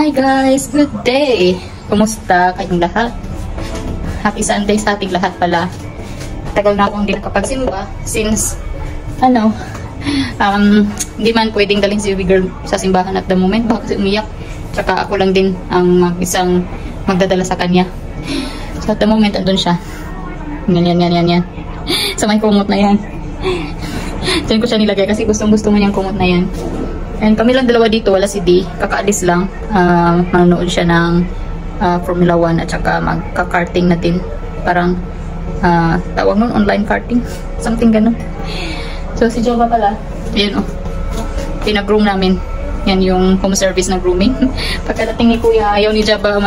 Hi guys! Good day! Kumusta kayong lahat? Happy Sunday sa ating lahat pala. Tagal na akong hindi nakapagsimba since hindi man pwedeng dalhin si baby girl sa simbahan at the moment. Baka kasi umiyak. Tsaka ako lang din ang isang magdadala sa kanya. So at the moment, andun siya. Yan. Sa may kumot na yan. Diyan ko siya nilagay kasi gustong-gusto mo niyang kumot na yan. And kami lang dalawa dito, wala si D. Kakaalis lang. Manonood siya ng Formula 1 at saka magka-karting na din. Parang tawag nun, online karting. Something ganun. So si Jova pala, yun pinag-groom namin. Yan yung home service na grooming. Pagkadating ni Kuya, ayaw ni Java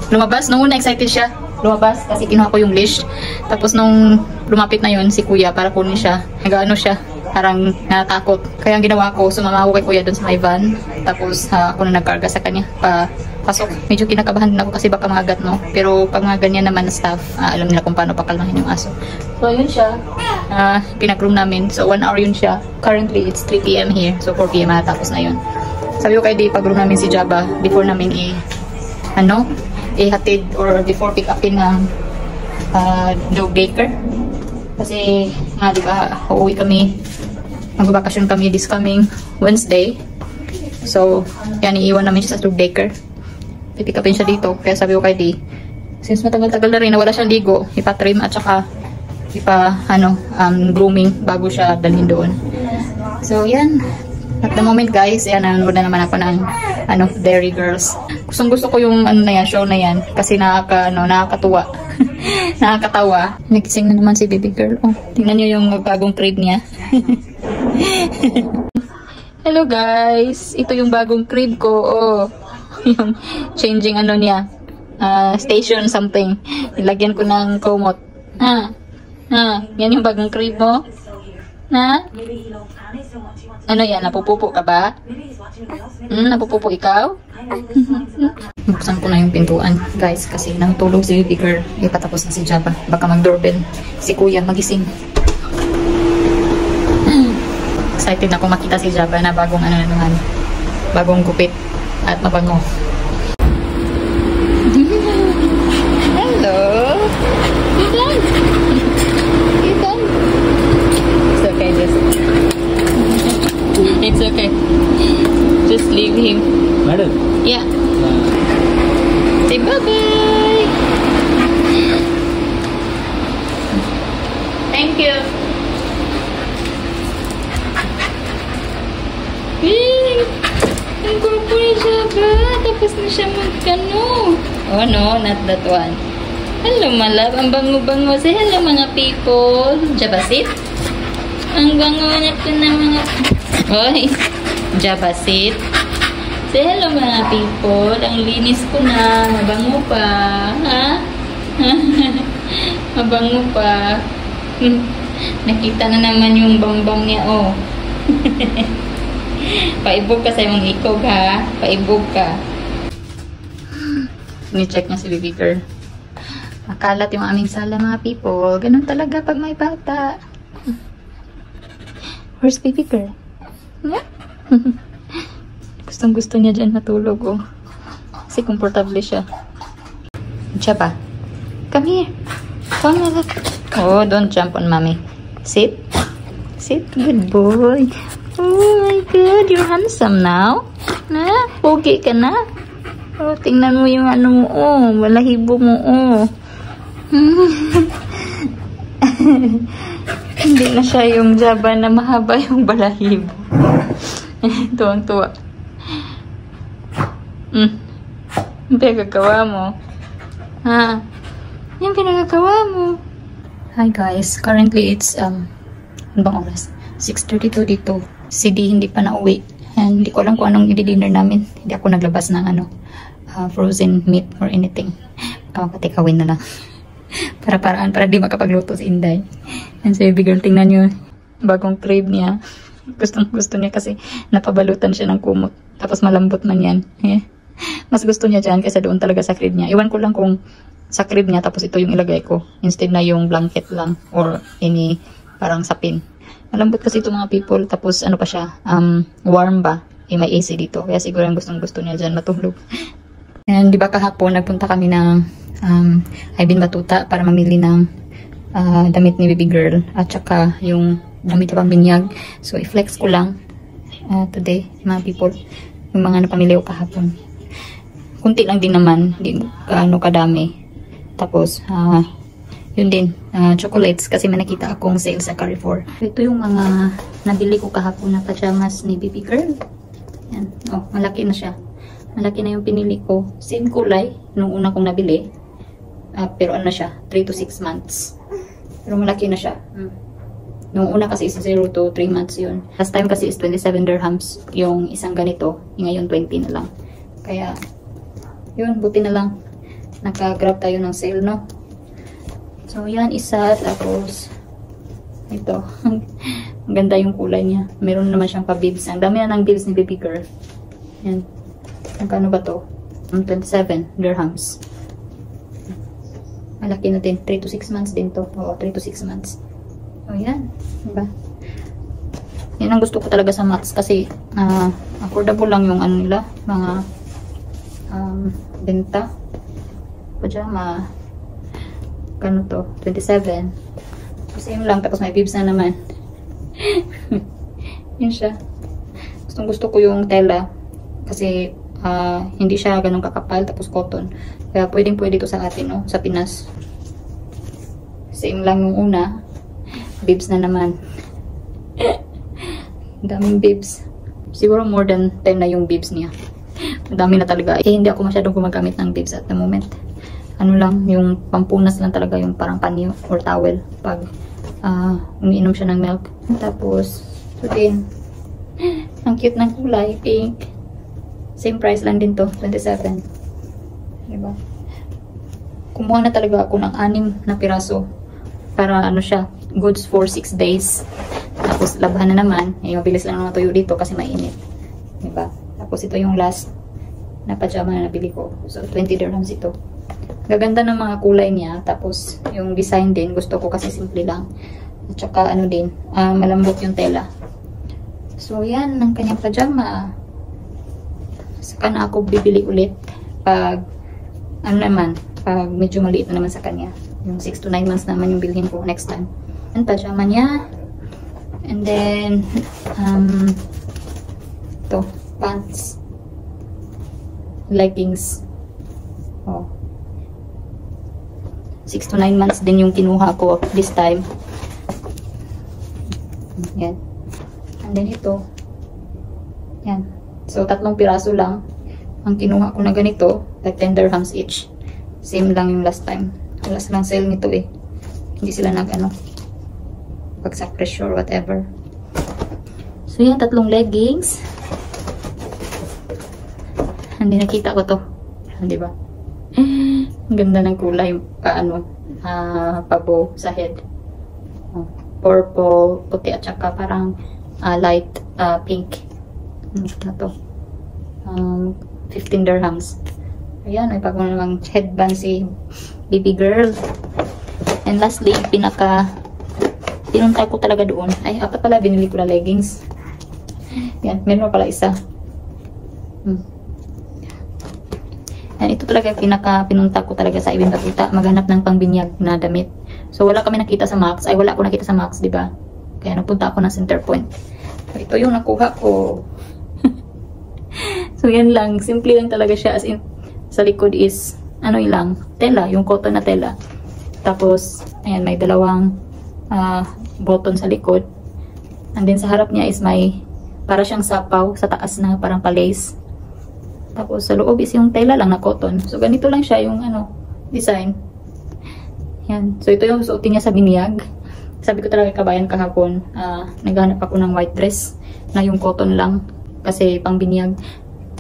lumabas. Nung una excited siya lumabas kasi kinuha ko yung leash. Tapos nung lumapit na yun si Kuya para kunin siya, nag-ano siya, parang natakot. Kaya ang ginawa ko, sumama ako kay Kuya doon sa may van. Tapos ako na nagkarga sa kanya pasok. Medyo kinakabahan din ako kasi baka magat, no? Pero pag mga ganyan naman na staff, alam nila kung paano pakalmahin yung aso. So yun siya, pinag-room namin. So 1 hour yun siya. Currently it's 3 PM here. So 4 PM matapos na yun. Sabi ko kay Di, pag-room namin si Java before namin ihatid or before pick upin ng dog daycare. Kasi nga diba, uuwi kami, magbabakasyon kami this coming Wednesday. So yan, iiwan namin siya sa dog daycare. Pipick upin siya dito. Kaya sabi ko kay Di, since matagal-tagal na rin na wala siyang ligo, ipatrim at saka grooming bago siya dalhin doon. So yan, at the moment guys, yan, nanonood na naman ako ng Dairy Girls. Gusto ko yung show na yan kasi nakakatuwa. Nakakatawa. Nagising na naman si baby girl. Oh, tingnan niyo yung bagong crib niya. Hello guys, ito yung bagong crib ko. Oh, yung changing niya, station something. Nilagyan ko ng kumot. Yan yung bagong crib mo. Ano yan? Napupupo ka ba? Napupupo ikaw? Buksan ko na yung pintuan, guys, kasi natulog si baby girl. Patapos na si Java. Baka mag-doorbell si Kuya magising. Excited na ako makita si Java na bagong bagong gupit at mabango. Hello! Ethan! It's okay, it's okay. Just leave him. Madam? Yeah. Say bye-bye. Thank you. Ang gwapo ni Java. Tapos na siya magkano. Oh no, not that one. Hello, malab. Ang bango-bango. Say hello, mga people. Java, sit. Ang bango na ito na mga... Oy, Java, sit. Say hello, mga people. Ang linis ko na. Mabango pa. Ha? Mabango pa. Nakita na naman yung bambang niya, oh. Paibog ka sa imong ikog, ha? Paibog ka. Ni-check niya si baby girl. Makalat yung aming sala, mga people. Ganun talaga pag may bata. Where's baby girl? Yeah? Gustong-gusto niya dyan matulog, oh. Kasi komportable siya. Java, come here. Come here. Oh, don't jump on mommy. Sit. Sit. Good boy. Oh my God, you're handsome now. Pogi ka na. Oh, tingnan mo yung mo, oh. Balahibo mo, oh. Hindi na siya yung Java na mahaba yung balahibo. Tuwang-tuwa. Yung pinagagawa mo. Yung pinagagawa mo. Hi guys, currently it's ano bang oras? 6:32 dito. Si D hindi pa nauwi. And hindi ko alam kung anong i-dinner namin. Hindi ako naglabas ng frozen meat or anything. Patikawin na lang. Para di makapagluto si Inday. And so baby girl, tingnan nyo bagong crib niya. Gusto niya kasi napabalutan siya ng kumot. Tapos malambot man yan. Mas gusto niya dyan kaysa doon talaga sa crib niya. Iwan ko lang kung sa crib niya tapos ito yung ilagay ko. Instead na yung blanket lang or any parang sapin. Malambot kasi ito, mga people. Tapos ano pa siya, warm ba? may AC dito. Kaya siguro ang gustong-gusto niya dyan matulog. And di ba kahapon, nagpunta kami ng Ibin Batuta para mamili ng damit ni baby girl at saka yung damit na pambinyag. So, i-flex ko lang today, mga people, yung mga napamili ko kahapon. Kunti lang din naman, di gaano kadami. Tapos, yun din, chocolates kasi may nakita akong sale sa Carrefour. Ito yung mga nabili ko kahapon na pajamas ni baby girl. Yan. Oh, malaki na siya. Malaki na yung pinili ko. Same kulay nung una kong nabili. Pero ano siya, 3 to 6 months. Pero malaki na siya. Nung una kasi is 0 to 3 months yun. Last time kasi is 27 dirhams yung isang ganito. Ngayon 20 na lang. Kaya, yun, buti na lang. Naka-grab tayo ng sale, no? So, yan isa. Tapos, ito. Ang ganda yung kulay niya. Meron naman siyang pa-bibs. Ang dami na ng bibs ni baby girl. Yan. Magkano ba to? 27 dirhams. Malaki na din. 3 to 6 months din to. Oo, 3 to 6 months. So, yan. Diba? Yan ang gusto ko talaga sa Max kasi affordable lang yung ano nila. Mga benta. Pajama. Kano to? 27. Same lang. Tapos may bibs na naman. Yan siya. Gusto ko yung tela. Kasi hindi siya ganun kakapal. Tapos cotton. Kaya pwedeng-pwede to sa atin, no? Sa Pinas. Same lang yung una. Bibs na naman. Daming bibs. Siguro more than 10 na yung bibs niya. Dami na talaga. Hindi ako masyadong gumagamit ng bibs at the moment. Ano lang, yung pampunas lang talaga, yung parang panyo or towel pag umiinom siya ng milk. Tapos, ito din. Ang cute ng kulay, pink. Same price lang din to, 27. Diba? Kumuha na talaga ako ng 6 na piraso para ano siya, goods for 6 days. Tapos, labahan na naman. Mabilis lang naman tuyo dito kasi mainit. Diba? Tapos, ito yung last na pajama na nabili ko. So, 20 dirhams ito. Gaganda ng mga kulay niya. Tapos, yung design din, gusto ko kasi simple lang. At saka, ano din, malambot yung tela. So, yan, ang kanyang pajama. Saka na ako bibili ulit pag, ano naman, pag medyo maliit na naman sa kanya. Yung 6 to 9 months naman yung bilhin ko next time. Ang pajama niya. And then, ito, pants. Leggings. Oh. 6 to 9 months din yung kinuha ko this time. Yan. And then ito. Yan. So, 3 piraso lang. Ang kinuha ko na ganito, like 10 dirhams each. Same lang yung last time. Wala silang sale nito eh. Hindi sila nag-ano. Pagsak pressure, whatever. So, yan. 3 leggings. Hindi nakita ko to. Diba? Ang ganda ng kulay, pabo sa head. Purple, puti at saka parang light pink. Na to. 15 dirhams. Ayan, may pag namang headband si baby girl. And lastly, pinunta ko talaga doon. Ay, apat pala binili ko na leggings. Yan, meron pala isa. And ito talaga pinunta ko talaga sa Ibin Batuta, maghanap ng pangbinyag na damit. So wala kami nakita sa Max, wala ako nakita sa Max, 'di ba? Kaya napunta ako ng Center Point. So, ito yung nakuha ko. So yan lang, simple lang talaga siya, as in sa likod is ano lang, tela, yung cotton na tela. Tapos ayan, may 2 button sa likod. And then sa harap niya is may para siyang sapaw sa taas na parang palace. Tapos, sa loob is yung tela lang na cotton. So, ganito lang siya yung, design. Yan. So, ito yung suotin niya sa binyag. Sabi ko talaga kabayan kahapon, naghanap ako ng white dress na yung cotton lang. Kasi, pang binyag.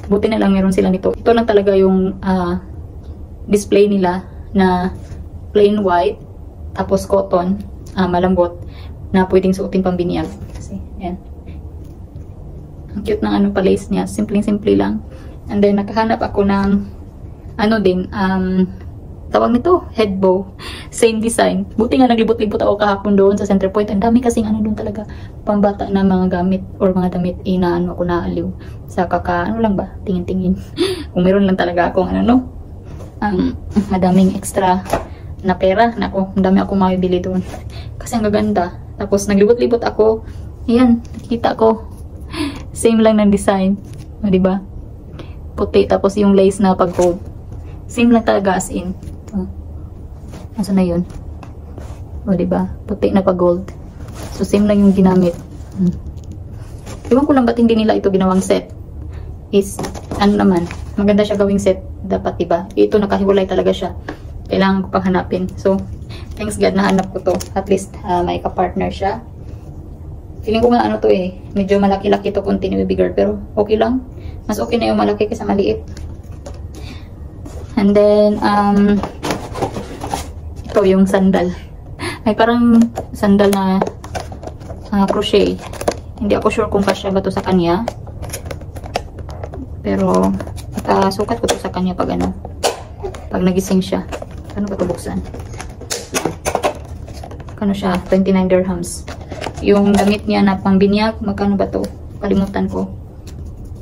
Buti na lang meron sila nito. Ito lang talaga yung display nila na plain white. Tapos, cotton. Malambot. Na pwedeng suotin pang binyag. Kasi, yan. Ang cute ng palace niya. Simpleng-simple lang. And then, nakahanap ako ng, tawag nito, head bow. Same design. Buti nga naglibot-libot ako kahapon doon sa Center Point. Ang dami kasing ano doon talaga, pambata na mga gamit or mga damit na ano ako naaliw. Sa ano lang ba, tingin-tingin. Kung meron lang talaga akong ano no, madaming extra na pera. Nako, ang dami akong mabibili doon. Kasi ang gaganda. Tapos naglibot-libot ako. Ayan, nakita ko. Same lang ng design. O, diba? Puti. Tapos yung lace na pag-gold. Same lang talaga as in. Asa na yun? O, diba? Puti na pag-gold. So, same lang yung ginamit. Iwan ko lang ba't hindi nila ito ginawang set. Is, ano naman, maganda siya gawing set. Dapat, diba? Ito, nakahiwalay talaga siya. Kailangan ko pang hanapin. So, thanks God, nahanap ko to. At least, may ka-partner siya. Feeling ko nga ano to eh. Medyo malaki-laki to continue bigger. Pero, okay lang. Mas okay na yung malaki kaysa maliit. And then, ito yung sandal. Ay parang sandal na crochet. Hindi ako sure kung kasya ba to sa kanya. Pero sukat ko to sa kanya pag ano. Pag nagising siya. Ano ba to buksan? Kano siya? 29 dirhams. Yung damit niya na pangbinyag, magkano ba to? Kalimutan ko.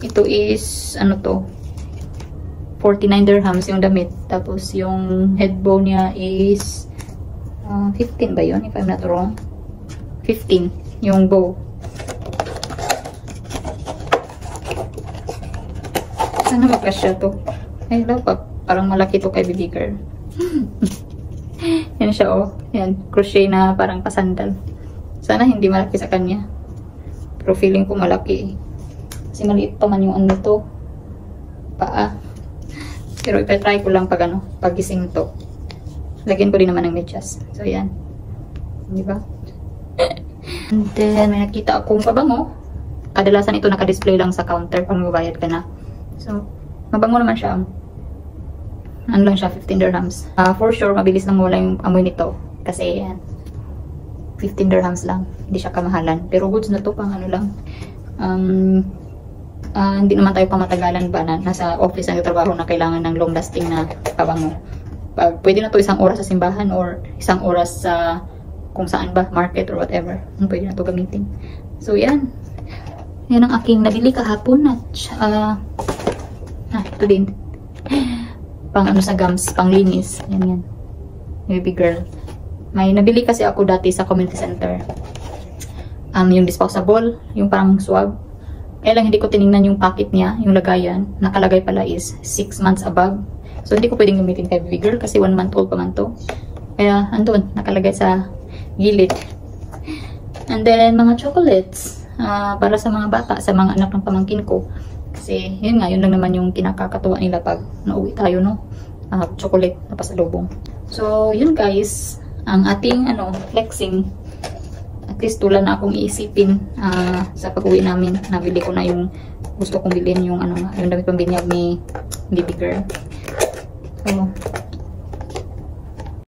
Ito is ano to? 49 dirhams yung damit. Tapos yung head bow niya is 15 ba yun? If I'm not wrong. 15 yung bow. Sana magkasya to. Ay, dapat. Parang malaki to kay baby girl. Yan siya oh. Yan. Crochet na parang pasandal. Sana hindi malaki sa kanya. Pero feeling ko malaki. Kasi maliit pa man yung ano to. Paa. Pero ipatry ko lang pag ano, pagising to. Lagyan ko din naman ng medyas. So, yan. Di ba? And then, may nakita akong pabango. Kadalasan ito naka-display lang sa counter pag mabayad ka na. So, mabango naman siya. Ano lang siya, 15 dirhams. For sure, mabilis lang mawala yung amoy nito. Kasi, yan. 15 dirhams lang. Hindi siya kamahalan. Pero goods na to, pang ano lang. Hindi naman tayo pamatagalan ba na nasa office ang trabaho na kailangan ng long lasting na pabango. Pwede na to isang oras sa simbahan or isang oras sa kung saan ba, market or whatever. Pwede na to gamitin. So yan. Yan ang aking nabili kahapon at ito din. Pang ano sa gums, pang linis. Yan yan. Baby girl. May nabili kasi ako dati sa community center. Yung disposable, yung parang swab. Kaya lang hindi ko tinignan yung packet niya, yung lagayan. Nakalagay pala is 6 months above. So, hindi ko pwedeng gamitin kay baby girl kasi 1 month old pa man to. Kaya, andun, nakalagay sa gilid. And then, mga chocolates. Para sa mga bata, sa mga anak ng pamangkin ko. Kasi, yun nga, yun lang naman yung kinakakatuwa nila pag nauwi tayo, no? Chocolate na pasalubong. So, yun guys, ang ating, flexing. At least wala na akong iisipin sa pag-uwi namin. Nabili ko na yung gusto kong bilhin, yung yung damit pambinyag ni baby girl. So,